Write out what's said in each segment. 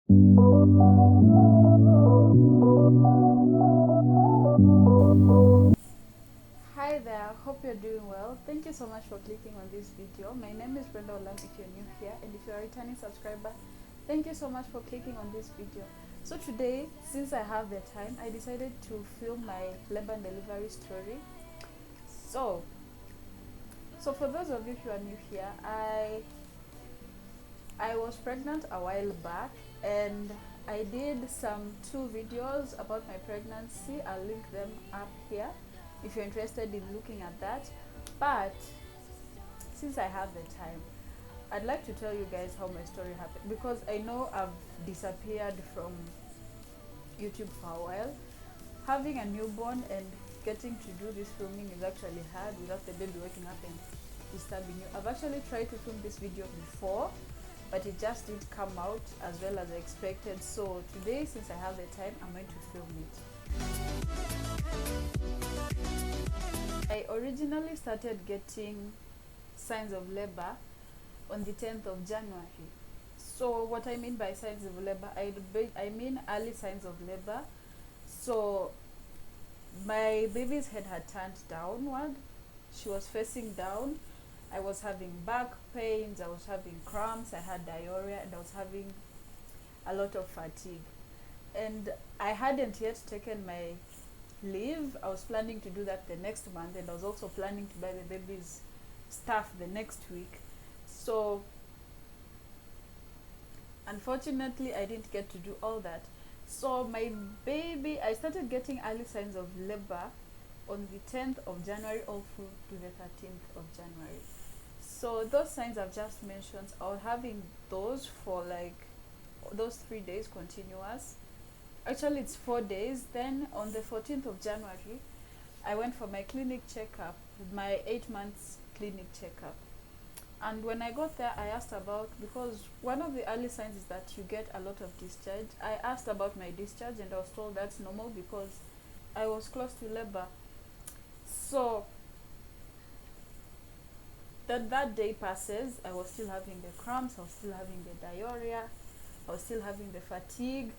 Hi there, hope you're doing well. Thank you so much for clicking on this video. My name is Brenda Olam if you're new here, and if you're a returning subscriber, thank you so much for clicking on this video. So today, since I have the time, I decided to film my labor and delivery story. So, so for those of you who are new here, I was pregnant a while back, and I did some 2 videos about my pregnancy. I'll link them up here if you're interested in looking at that. But since I have the time, I'd like to tell you guys how my story happened, because I know I've disappeared from YouTube for a while. Having a newborn and getting to do this filming is actually hard without the baby waking up and disturbing you. I've actually tried to film this video before, but it just didn't come out as well as I expected. So today, since I have the time, I'm going to film it. I originally started getting signs of labor on the 10th of January. So what I mean by signs of labor, I mean early signs of labor. So my baby's head had turned downward. She was facing down. I was having back pains, I was having cramps, I had diarrhea, and I was having a lot of fatigue. And I hadn't yet taken my leave. I was planning to do that the next month, and I was also planning to buy the baby's stuff the next week. So unfortunately, I didn't get to do all that. So my baby, I started getting early signs of labor on the 10th of January all through to the 13th of January. So those signs I've just mentioned, I was having those for like those 3 days continuous. Actually, it's 4 days. Then on the 14th of January, I went for my clinic checkup, my 8 months clinic checkup. And when I got there, I asked about, because one of the early signs is that you get a lot of discharge. I asked about my discharge, and I was told that's normal because I was close to labor. So that day passes, I was still having the cramps, I was still having the diarrhea, I was still having the fatigue.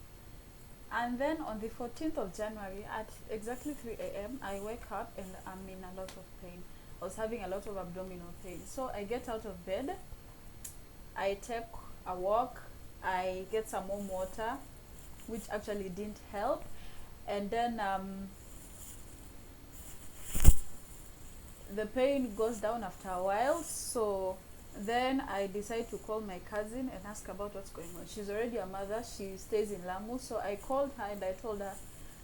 And then on the 14th of January at exactly 3 a.m., I wake up and I'm in a lot of pain. I was having a lot of abdominal pain. So I get out of bed, I take a walk, I get some warm water, which actually didn't help. And then the pain goes down after a while. So then I decide to call my cousin and ask about what's going on. She's already a mother, she stays in Lamu. So I called her and I told her,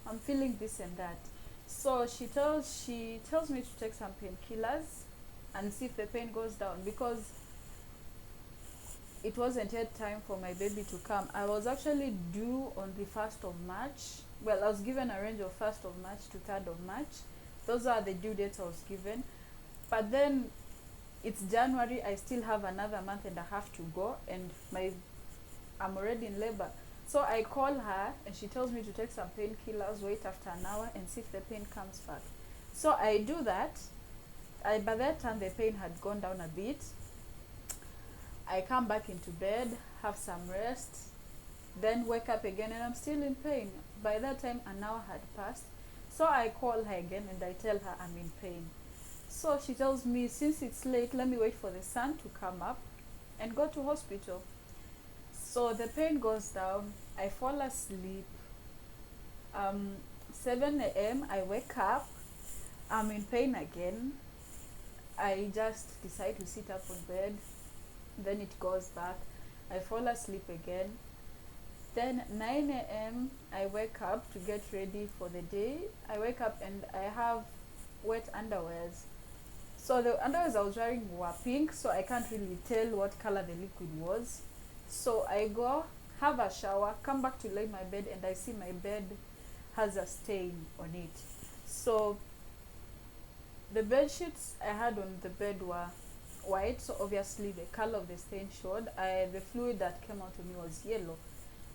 I'm feeling this and that. So she tells me to take some painkillers and see if the pain goes down, because it wasn't yet time for my baby to come. I was actually due on the 1st of March. Well, I was given a range of 1st of March to 3rd of March. Those are the due dates I was given. But then it's January, I still have another month and a half to go, and I'm already in labor. So I call her and she tells me to take some painkillers, wait after an hour and see if the pain comes back. So I do that. By that time the pain had gone down a bit. I come back into bed, have some rest, then wake up again and I'm still in pain. By that time an hour had passed. So I call her again and I tell her I'm in pain. So she tells me, since it's late, let me wait for the sun to come up and go to hospital. So the pain goes down, I fall asleep. 7 a.m. I wake up, I'm in pain again. I just decide to sit up on bed, then it goes back. I fall asleep again. Then 9 a.m. I wake up to get ready for the day. I wake up and I have wet underwears. So the underwears I was wearing were pink, so I can't really tell what color the liquid was. So I go, have a shower, come back to lay my bed, and I see my bed has a stain on it. So the bed sheets I had on the bed were white, so obviously the color of the stain showed. The fluid that came out of me was yellow.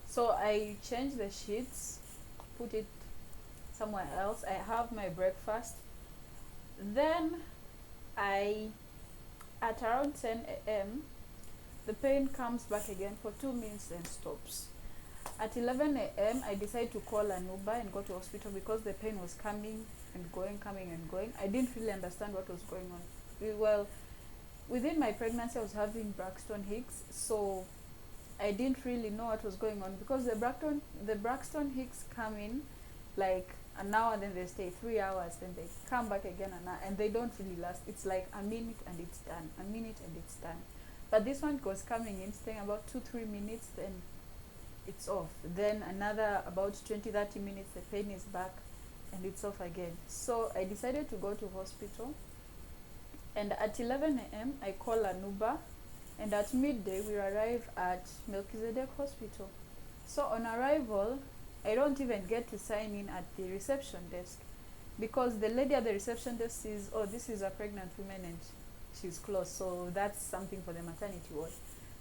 So I changed the sheets, put it somewhere else. I have my breakfast. Then at around 10 a.m., the pain comes back again for 2 minutes and stops. At 11 a.m., I decided to call an Uber and go to hospital because the pain was coming and going, coming and going. I didn't really understand what was going on. Well, within my pregnancy, I was having Braxton Hicks, so I didn't really know what was going on because the Braxton Hicks come in like an hour, then they stay 3 hours, then they come back again an hour, and they don't really last. It's like a minute and it's done, a minute and it's done. But this one was coming in, staying about 2-3 minutes, then it's off. Then another about 20-30 minutes, the pain is back and it's off again. So I decided to go to hospital, and at 11 a.m. I call an Uber, and at midday we arrive at Melchizedek Hospital. So on arrival, I don't even get to sign in at the reception desk because the lady at the reception desk says, oh, this is a pregnant woman and she's closed, so that's something for the maternity ward.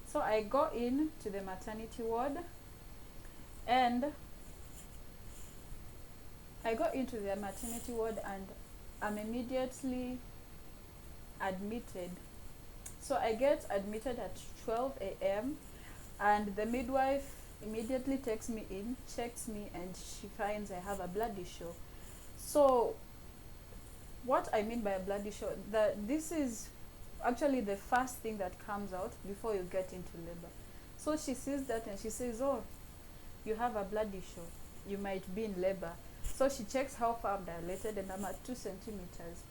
So I go in to the maternity ward, and and I'm immediately admitted. So I get admitted at 12 a.m. and the midwife immediately takes me in, checks me, and she finds I have a blood issue. So what I mean by a blood issue, that this is actually the first thing that comes out before you get into labor. So she sees that and she says, oh, you have a blood issue, you might be in labor. So she checks how far I'm dilated, and I'm at 2 centimeters.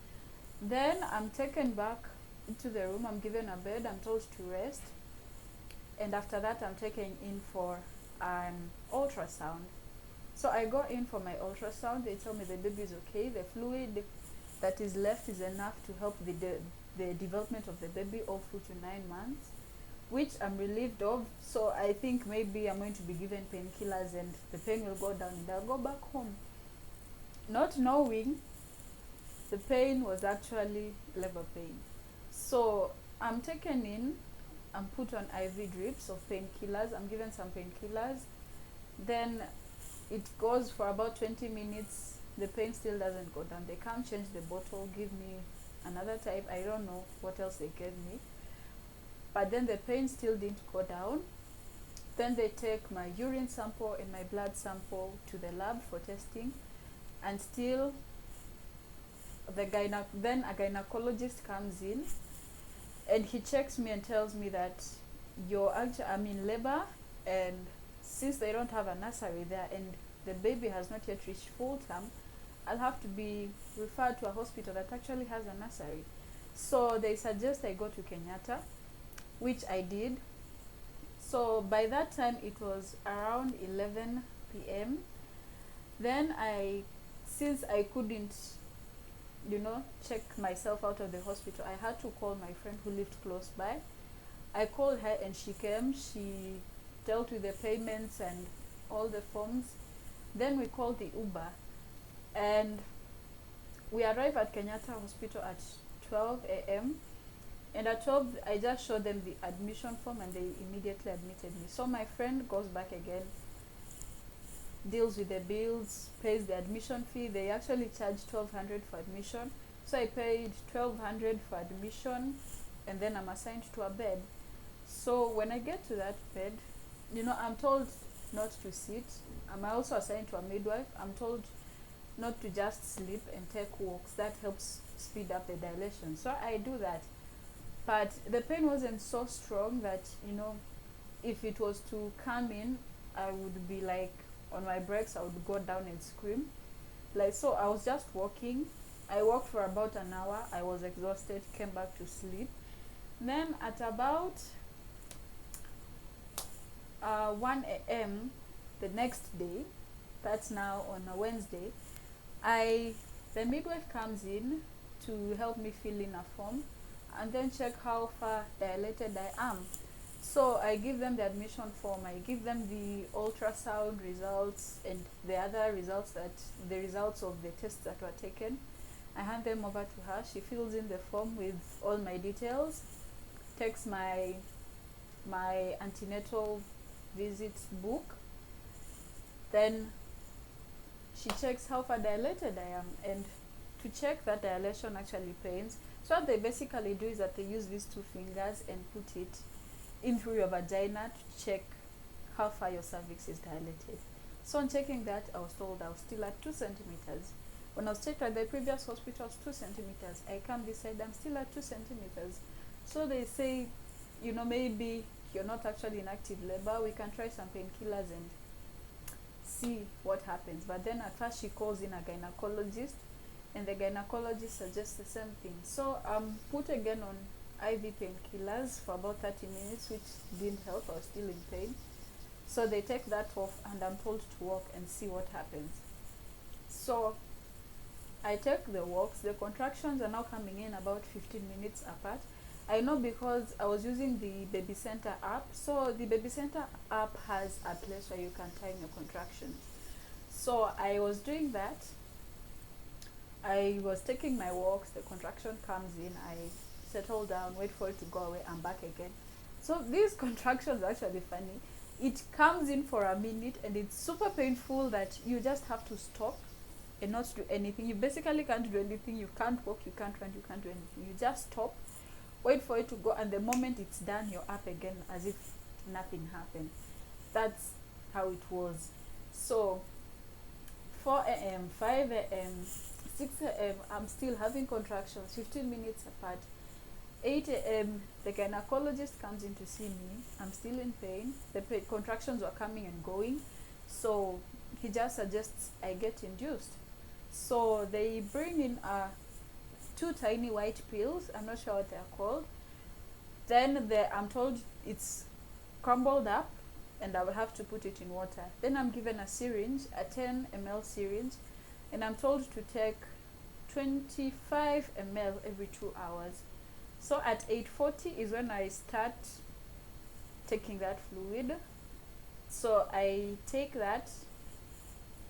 Then I'm taken back into the room, I'm given a bed, I'm told to rest, and after that I'm taken in for an ultrasound. So I go in for my ultrasound, they tell me the baby is okay, the fluid that is left is enough to help the development of the baby all through to 9 months, which I'm relieved of. So I think maybe I'm going to be given painkillers and the pain will go down and I'll go back home. Not knowing the pain was actually labor pain. So I'm taken in, I'm put on IV drips of painkillers, I'm given some painkillers, then it goes for about 20 minutes, the pain still doesn't go down. They can't change the bottle, give me another type, I don't know what else they gave me. But then the pain still didn't go down. Then they take my urine sample and my blood sample to the lab for testing, and still then a gynecologist comes in and he checks me and tells me that I'm in labor, and since they don't have a nursery there and the baby has not yet reached full term, I'll have to be referred to a hospital that actually has a nursery. So they suggest I go to Kenyatta, which I did. So by that time it was around 11 p.m. Then since I couldn't check myself out of the hospital, I had to call my friend who lived close by. I called her and she came, she dealt with the payments and all the forms. Then we called the Uber and we arrived at Kenyatta Hospital at 12 a.m. And at 12, I just showed them the admission form and they immediately admitted me. So my friend goes back again, deals with the bills, pays the admission fee. They actually charge 1,200 for admission. So I paid 1,200 for admission, and then I'm assigned to a bed. So when I get to that bed, I'm told not to sit. I'm also assigned to a midwife. I'm told not to just sleep and take walks. That helps speed up the dilation. So I do that. But the pain wasn't so strong that, if it was to come in, I would be like, on my breaks, I would go down and scream. So I was just walking. I walked for about an hour. I was exhausted, came back to sleep. Then at about 1 a.m. the next day, that's now on a Wednesday, the midwife comes in to help me fill in a form and then check how far dilated I am. So I give them the admission form, I give them the ultrasound results and the other results, the results of the tests that were taken. I hand them over to her. She fills in the form with all my details, takes my antenatal visits book, then she checks how far dilated I am, and to check that dilation actually pains. So what they basically do is that they use these 2 fingers and put it in through your vagina to check how far your cervix is dilated. So on checking that, I was told I was still at 2 centimeters. When I was checked at the previous hospital, it was 2 centimeters. I come this side, I'm still at 2 centimeters. So they say, maybe you're not actually in active labor. We can try some painkillers and see what happens. But then at first she calls in a gynecologist, and the gynecologist suggests the same thing. So I'm put again on IV painkillers for about 30 minutes, which didn't help. I was still in pain. So they take that off, and I'm told to walk and see what happens. So I take the walks. The contractions are now coming in about 15 minutes apart. I know because I was using the Baby Center app. So the Baby Center app has a place where you can time your contractions. So I was doing that. I was taking my walks. The contraction comes in. I settle down, wait for it to go away. I'm back again. So these contractions are actually funny. It comes in for a minute and it's super painful that you just have to stop and not do anything. You basically can't do anything. You can't walk, you can't run, you can't do anything. You just stop, wait for it to go, and the moment it's done, you're up again as if nothing happened. That's how it was. So 4 a.m., 5 a.m., 6 a.m., I'm still having contractions 15 minutes apart. 8 a.m., the gynecologist comes in to see me. I'm still in pain. The contractions were coming and going. So he just suggests I get induced. So they bring in 2 tiny white pills. I'm not sure what they're called. Then I'm told it's crumbled up and I will have to put it in water. Then I'm given a syringe, a 10 ml syringe, and I'm told to take 25 ml every 2 hours. So at 8:40 is when I start taking that fluid. So I take that,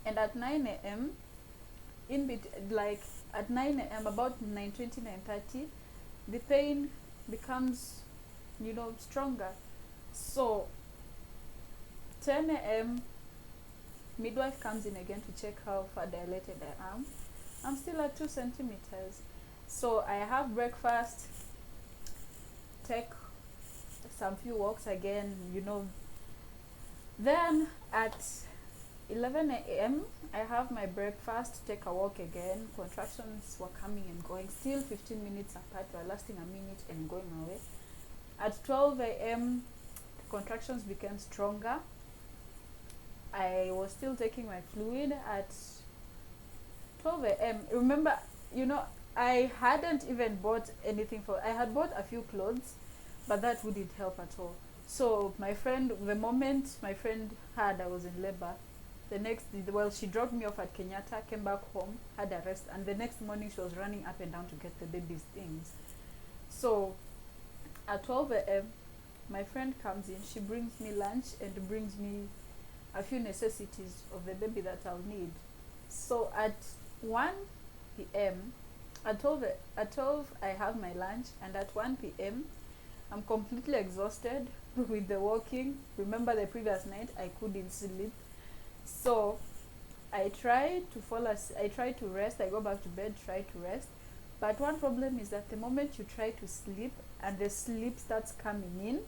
and at 9 a.m., at 9 a.m., about 9:20, 9:30, the pain becomes, stronger. So 10 a.m., midwife comes in again to check how far dilated I am. I'm still at 2 centimeters. So I have breakfast, take some few walks again, Then at 11 a.m., I have my breakfast, take a walk again. Contractions were coming and going, still 15 minutes apart, were lasting a minute and going away. At 12 a.m., the contractions became stronger. I was still taking my fluid at 12 a.m. Remember, I hadn't even bought anything I had bought a few clothes, but that wouldn't help at all. So the moment my friend heard I was in labor, she dropped me off at Kenyatta, came back home, had a rest, and the next morning she was running up and down to get the baby's things. So at 12 a.m., my friend comes in, she brings me lunch and brings me a few necessities of the baby that I'll need. So at 1 p.m., at 12 I have my lunch, and at 1 p.m. I'm completely exhausted with the walking. Remember the previous night I couldn't sleep. So I try to rest. I go back to bed, try to rest. But one problem is that the moment you try to sleep and the sleep starts coming in,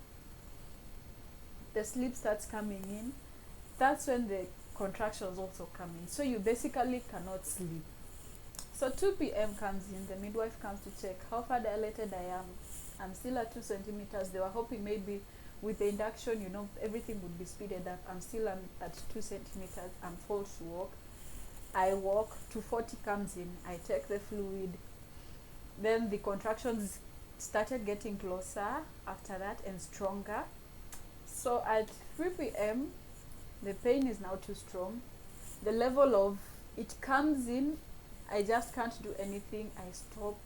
that's when the contractions also come in. So you basically cannot sleep. So 2 p.m. comes in, the midwife comes to check how far dilated I am. I'm still at 2 centimeters. They were hoping maybe with the induction, everything would be speeded up. I'm still at 2 centimeters. I'm told to walk. I walk. 2:40 comes in. I take the fluid. Then the contractions started getting closer after that and stronger. So at 3 p.m., the pain is now too strong. The level of it comes in, I just can't do anything. I stop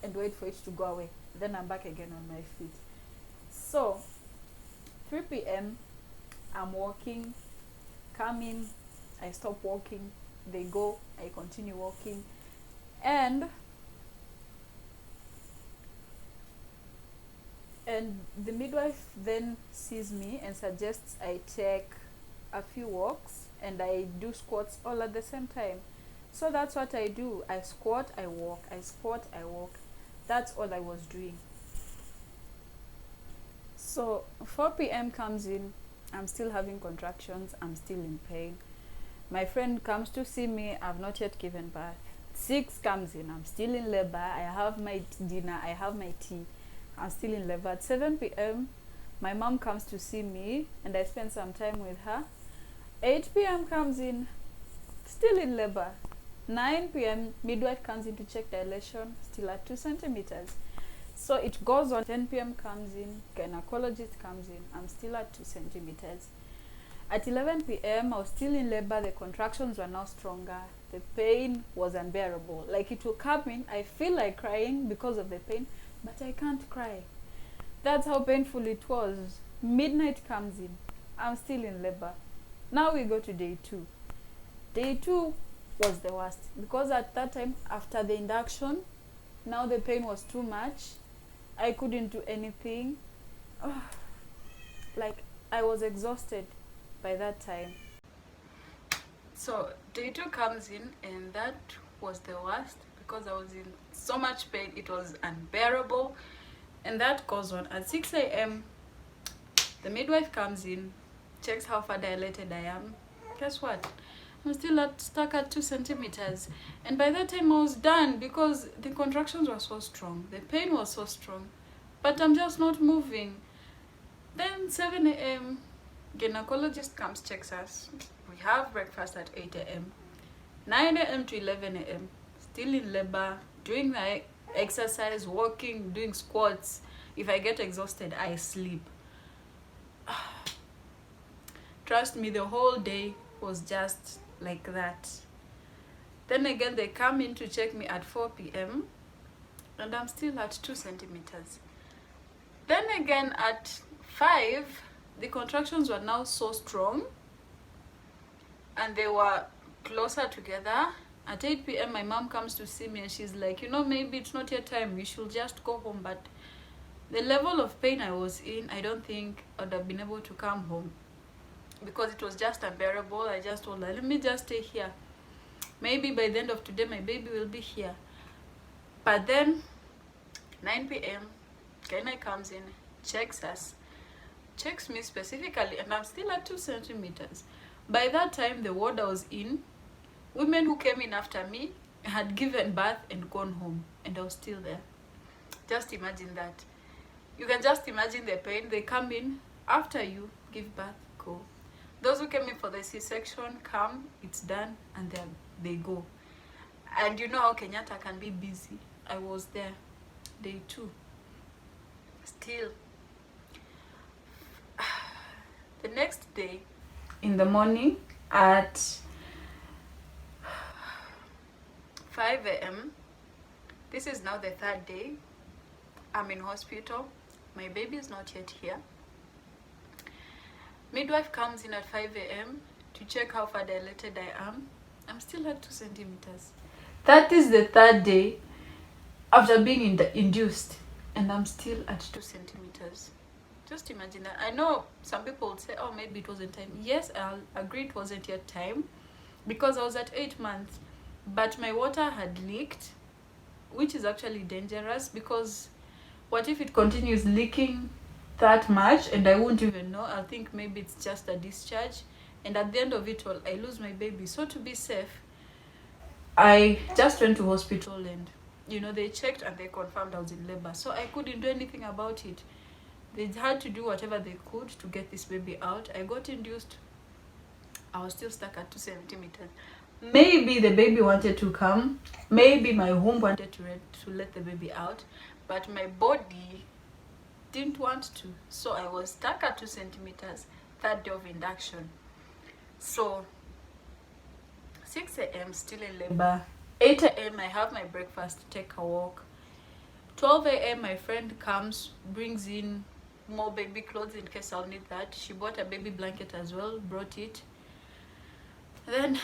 and wait for it to go away. Then I'm back again on my feet. So 3 p.m., I'm walking, come in, I stop walking, they go, I continue walking, and the midwife then sees me and suggests I take a few walks and I do squats all at the same time. So that's what I do. I squat, I walk, I squat, I walk. That's all I was doing. So 4 p.m. comes in. I'm still having contractions, I'm still in pain. My friend comes to see me, I've not yet given birth. 6 comes in, I'm still in labor, I have my dinner, I have my tea, I'm still in labor. At 7 p.m., my mom comes to see me and I spend some time with her. 8 p.m. comes in, still in labor. 9 p.m., midwife comes in to check dilation, still at 2 centimeters. So it goes on. 10 p.m. comes in, gynecologist comes in, I'm still at 2 centimeters. At 11 p.m., I was still in labor, the contractions were now stronger, the pain was unbearable. Like it will come in, I feel like crying because of the pain, but I can't cry. That's how painful it was. Midnight comes in, I'm still in labor. Now we go to day 2. Day 2 was the worst because at that time, after the induction, now the pain was too much. I couldn't do anything. Like I was exhausted by that time. So day 2 comes in and that was the worst because I was in so much pain, it was unbearable. And that goes on. At 6 a.m., the midwife comes in, checks how far dilated I am. Guess what? I'm still stuck at 2 centimeters. And by that time I was done because the contractions were so strong. The pain was so strong. But I'm just not moving. Then 7 a.m., gynecologist comes, checks us. We have breakfast at 8 a.m. 9 a.m. to 11 a.m. Still in labor, doing the exercise, walking, doing squats. If I get exhausted, I sleep. Trust me, the whole day was just like that. Then again, they come in to check me at 4 p.m. and I'm still at 2 centimeters. Then again at 5, the contractions were now so strong and they were closer together. At 8 p.m. my mom comes to see me and she's like, maybe it's not your time, you should just go home. But the level of pain I was in, I don't think I would have been able to come home because it was just unbearable. I just told her, let me just stay here. Maybe by the end of today, my baby will be here. But then, 9 p.m., Kena comes in, checks us, checks me specifically, and I'm still at 2 centimeters. By that time, the ward I was in, women who came in after me had given birth and gone home, and I was still there. Just imagine that. You can just imagine the pain. They come in after you give birth, go. Those who came in for the C-section come, it's done, and then they go. And you know how Kenyatta can be busy. I was there, day 2. Still. The next day, in the morning at 5 a.m., this is now the 3rd day, I'm in hospital. My baby is not yet here. Midwife comes in at 5 a.m. to check how far dilated I am. I'm still at 2 centimeters. That is the 3rd day after being induced, and I'm still at 2 centimeters. Just imagine that. I know some people would say, oh, maybe it wasn't time. Yes, I'll agree it wasn't yet time because I was at 8 months, but my water had leaked, which is actually dangerous because what if it continues leaking that much and I won't even know? I'll think maybe it's just a discharge, and at the end of it all, I lose my baby. So to be safe, I just went to hospital and they checked and they confirmed I was in labor. So I couldn't do anything about it. They had to do whatever they could to get this baby out. I got induced. I was still stuck at 2 centimeters. Maybe the baby wanted to come. Maybe my womb wanted to let the baby out. But my body didn't want to. So I was stuck at 2 centimeters, 3rd day of induction. So 6 a.m. still in labor. 8 a.m. I have my breakfast, take a walk. 12 a.m. my friend comes, brings in more baby clothes in case I'll need that. She bought a baby blanket as well, brought it. Then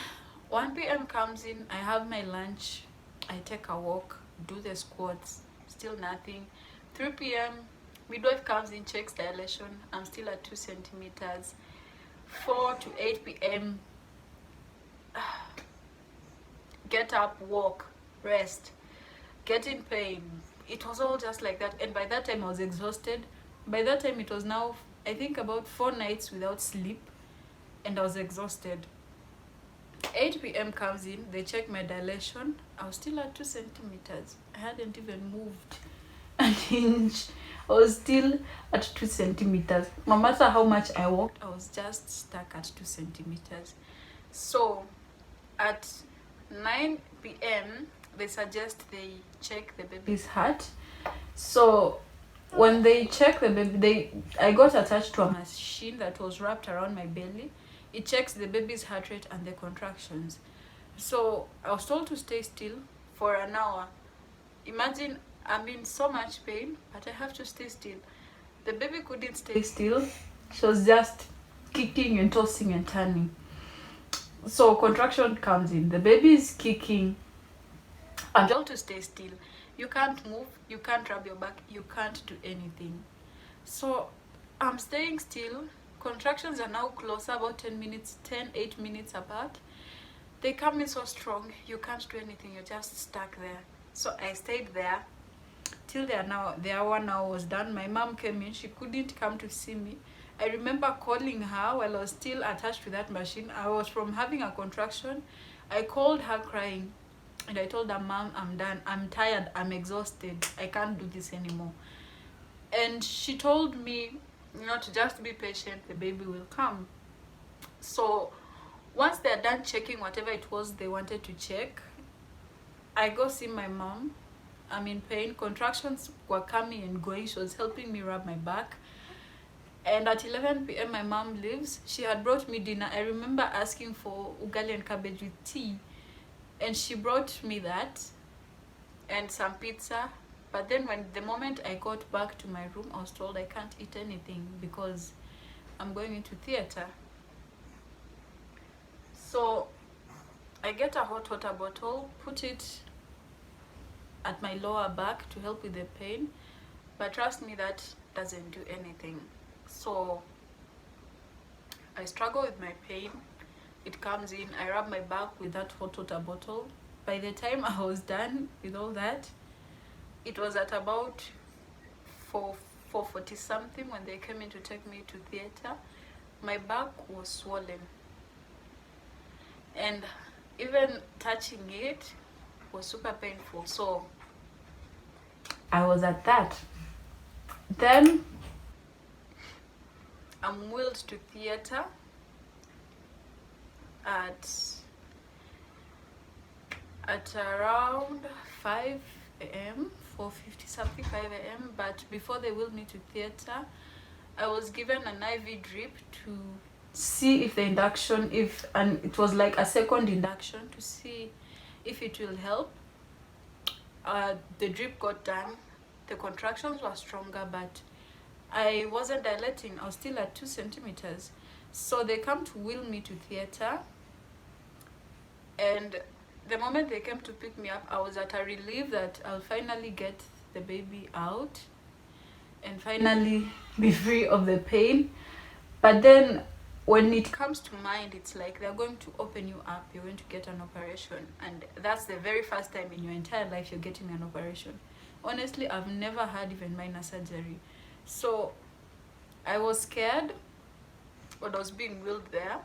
1 p.m. comes in, I have my lunch, I take a walk, do the squats, still nothing. 3 p.m. midwife comes in, checks dilation, I'm still at 2 centimeters. 4 to 8 p.m. get up, walk, rest, get in pain. It was all just like that. And by that time I was exhausted. By that time it was now I think about 4 nights without sleep, and I was exhausted. 8 p.m. comes in, they check my dilation. I was still at 2 centimeters. I hadn't even moved an inch. I was still at 2 centimeters. No matter how much I walked, I was just stuck at 2 centimeters. So at 9 p.m., they suggest they check the baby's heart. So when they check the baby, I got attached to a machine that was wrapped around my belly. It checks the baby's heart rate and the contractions. So I was told to stay still for an hour. Imagine, I'm in so much pain, but I have to stay still. The baby couldn't stay still. She was just kicking and tossing and turning. So contraction comes in. The baby is kicking. I'm told to stay still. You can't move, you can't rub your back, you can't do anything. So I'm staying still. Contractions are now closer, about 8 minutes apart. They come in so strong, you can't do anything, you're just stuck there. So I stayed there till the hour now was done. My mom came in, she couldn't come to see me. I remember calling her while I was still attached to that machine. I was from having a contraction. I called her crying and I told her, Mom, I'm done, I'm tired, I'm exhausted, I can't do this anymore. And she told me, to just be patient, the baby will come. So once they're done checking whatever it was they wanted to check, I go see my mom. I'm in pain, contractions were coming and going. She was helping me rub my back. And at 11 p.m. my mom leaves. She had brought me dinner. I remember asking for ugali and cabbage with tea, and she brought me that and some pizza. But then the moment I got back to my room, I was told I can't eat anything because I'm going into theater. So I get a hot water bottle, put it at my lower back to help with the pain, but trust me, that doesn't do anything. So I struggle with my pain. It comes in, I rub my back with that hot water bottle. By the time I was done with all that, it was at about 4:40 something when they came in to take me to theater. My back was swollen, and even touching it was super painful. So I was at that. Then I'm wheeled to theater at around 5 a.m, 4:50 something, 5 a.m. But before they wheeled me to theater, I was given an IV drip to see if the induction, and it was like a second induction to see if it will help. The drip got done. The contractions were stronger, but I wasn't dilating. I was still at 2 centimeters. So they come to wheel me to theater, and the moment they came to pick me up, I was at a relief that I'll finally get the baby out and finally be free of the pain. But then when it comes to mind, it's like they're going to open you up, you're going to get an operation, and that's the very first time in your entire life you're getting an operation. Honestly, I've never had even minor surgery. So I was scared when I was being wheeled there.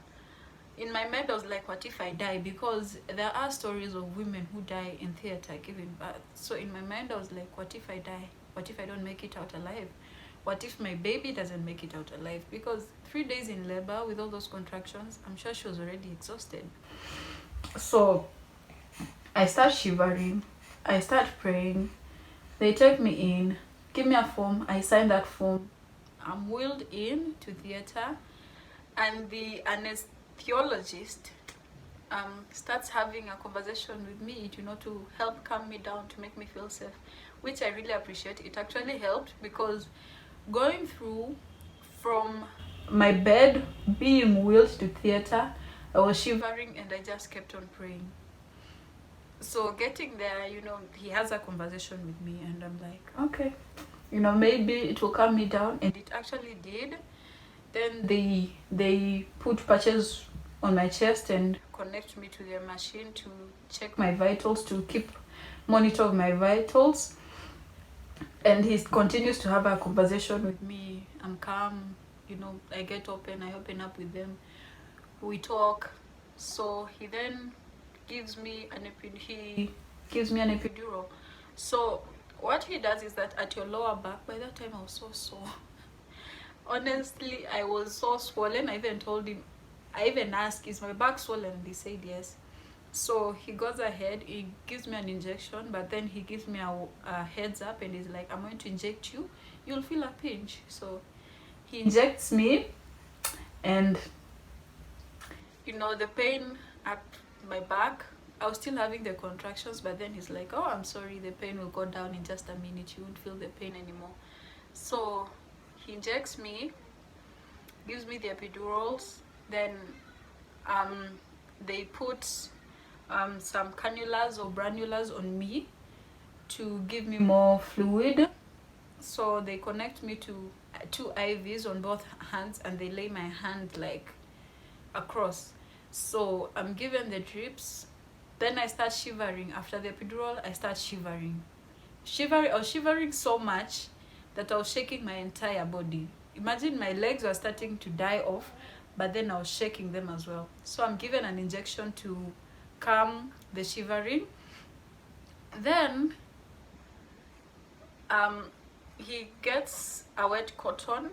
In my mind, I was like, what if I die? Because there are stories of women who die in theater giving birth. So in my mind, I was like, what if I die? What if I don't make it out alive? What if my baby doesn't make it out alive? Because 3 days in labor with all those contractions, I'm sure she was already exhausted. So I start shivering. I start praying. They take me in, give me a form. I sign that form. I'm wheeled in to theater, and the anesthesiologist starts having a conversation with me, to help calm me down, to make me feel safe, which I really appreciate. It actually helped, because going through from my bed, being wheeled to theater, I was shivering and I just kept on praying. So getting there, he has a conversation with me, and I'm like, okay, maybe it will calm me down, and it actually did. Then they put patches on my chest and connect me to their machine to check my vitals, to keep monitor of my vitals. And he continues to have a conversation with me. I'm calm, you know, I get open, I open up with them, we talk. So he then gives me an epidural. So what he does is that at your lower back, by that time I was so sore. Honestly, I was so swollen. I even told him, I even asked, is my back swollen? And he said yes. So he goes ahead, he gives me an injection, but then he gives me a heads up and he's like, I'm going to inject you, you'll feel a pinch. So he injects me, and you know, the pain at my back, I was still having the contractions, but then he's like, oh, I'm sorry, the pain will go down in just a minute, you won't feel the pain anymore. So he injects me, gives me the epidurals, then they put some cannulas or branulas on me to give me more fluid. So they connect me to 2 IVs on both hands, and they lay my hand like across. So I'm given the drips, then I start shivering. After the epidural, I start shivering. I was shivering so much that I was shaking my entire body. Imagine my legs were starting to die off, but then I was shaking them as well. So I'm given an injection to calm the shivering. Then he gets a wet cotton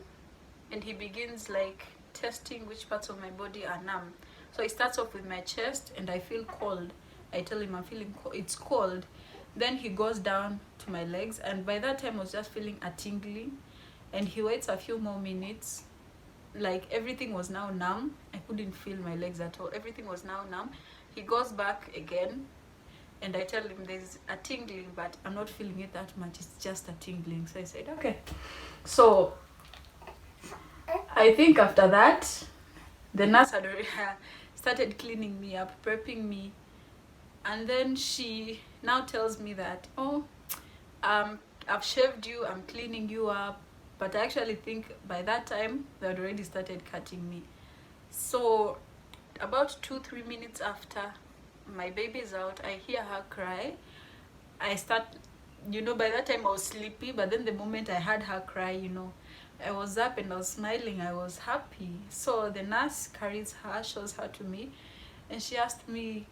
and he begins like testing which parts of my body are numb. So he starts off with my chest, and I feel cold. I tell him I'm feeling it's cold. Then he goes down to my legs, and by that time I was just feeling a tingling, and he waits a few more minutes. Like everything was now numb. I couldn't feel my legs at all. Everything was now numb. He goes back again, and I tell him there's a tingling, but I'm not feeling it that much. It's just a tingling. So I said, okay. So I think after that, the nurse had already started cleaning me up, prepping me. And then she now tells me that, oh, I've shaved you, I'm cleaning you up. But I actually think by that time, they had already started cutting me. So about 2-3 minutes after my baby's out, I hear her cry. I start, you know, by that time I was sleepy, but then the moment I heard her cry, you know, I was up and I was smiling, I was happy. So the nurse carries her, shows her to me, and she asked me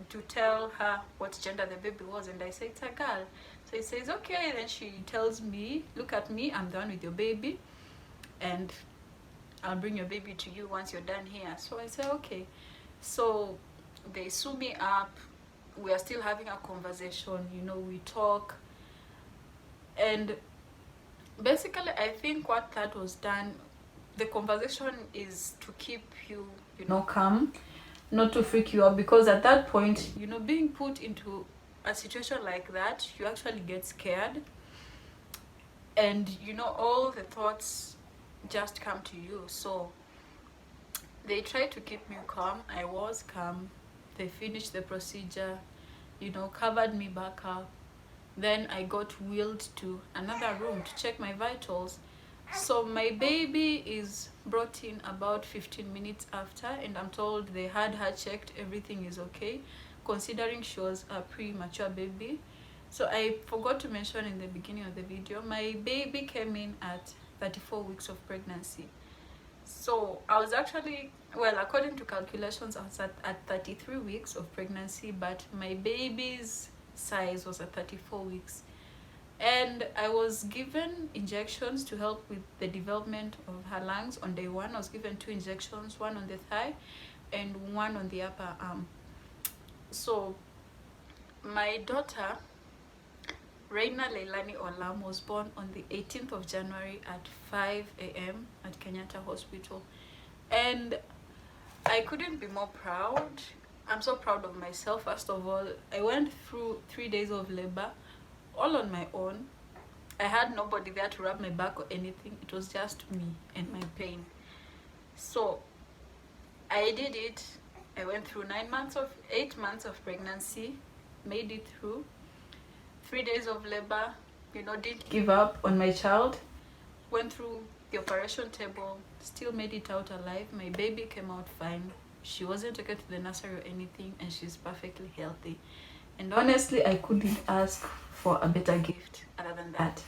to tell her what gender the baby was, and I said it's a girl. So he says okay. Then she tells me, look at me, I'm done with your baby, and I'll bring your baby to you once you're done here. So I said okay. So they sew me up, we are still having a conversation, you know, we talk, and basically I think what that was done, the conversation is to keep you, you know, calm, not to freak you out, because at that point, you know, being put into a situation like that, you actually get scared, and you know, all the thoughts just come to you. So they tried to keep me calm. I was calm. They finished the procedure, you know, covered me back up. Then I got wheeled to another room to check my vitals. So my baby is brought in about 15 minutes after, and I'm told they had her checked, everything is okay, considering she was a premature baby. So I forgot to mention in the beginning of the video, my baby came in at 34 weeks of pregnancy. So I was actually, well, according to calculations, I was at 33 weeks of pregnancy, but my baby's size was at 34 weeks. And I was given injections to help with the development of her lungs. On day 1, I was given 2 injections, one on the thigh and one on the upper arm. So my daughter, Reina Leilani Olam, was born on the 18th of January at 5 a.m. at Kenyatta Hospital. And I couldn't be more proud. I'm so proud of myself. First of all, I went through 3 days of labor all on my own. I had nobody there to rub my back or anything. It was just me and my pain. So I did it. I went through 8 months of pregnancy, made it through 3 days of labor, you know, didn't give up on my child, went through the operation table, still made it out alive. My baby came out fine. She wasn't taken to the nursery or anything, and she's perfectly healthy. And honestly, I couldn't ask for a better gift other than that.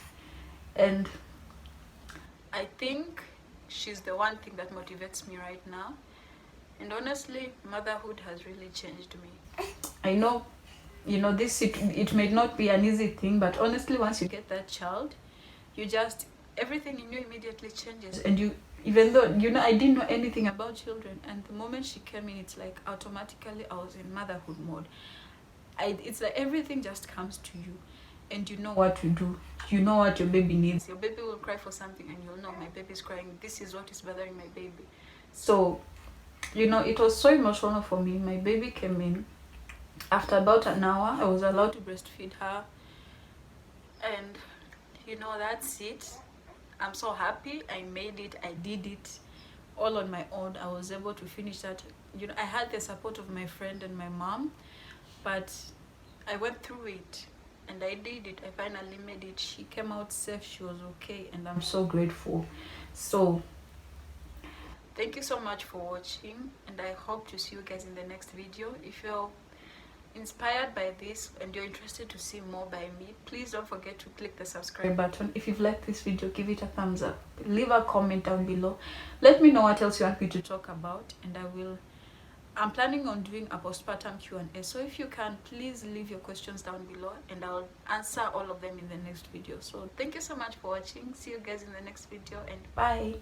And I think she's the one thing that motivates me right now. And honestly, motherhood has really changed me. I know, it may not be an easy thing, but honestly, once you get that child, you just, everything in you immediately changes. And you, even though, I didn't know anything about children, and the moment she came in, it's like automatically I was in motherhood mode. It's like everything just comes to you, and you know what to do. You know what your baby needs. Your baby will cry for something, and you'll know, my baby's crying. This is what is bothering my baby. So, it was so emotional for me. My baby came in. After about an hour, I was allowed to breastfeed her. And, that's it. I'm so happy. I made it. I did it all on my own. I was able to finish that. I had the support of my friend and my mom, but I went through it. And I did it. I finally made it. She came out safe. She was okay. And I'm so grateful. So, thank you so much for watching. And I hope to see you guys in the next video. If you're inspired by this and you're interested to see more by me, please don't forget to click the subscribe button. If you've liked this video, give it a thumbs up. Leave a comment down below. Let me know what else you want me to talk about. And I'm planning on doing a postpartum Q&A, so if you can, please leave your questions down below and I'll answer all of them in the next video. So thank you so much for watching. See you guys in the next video, and bye.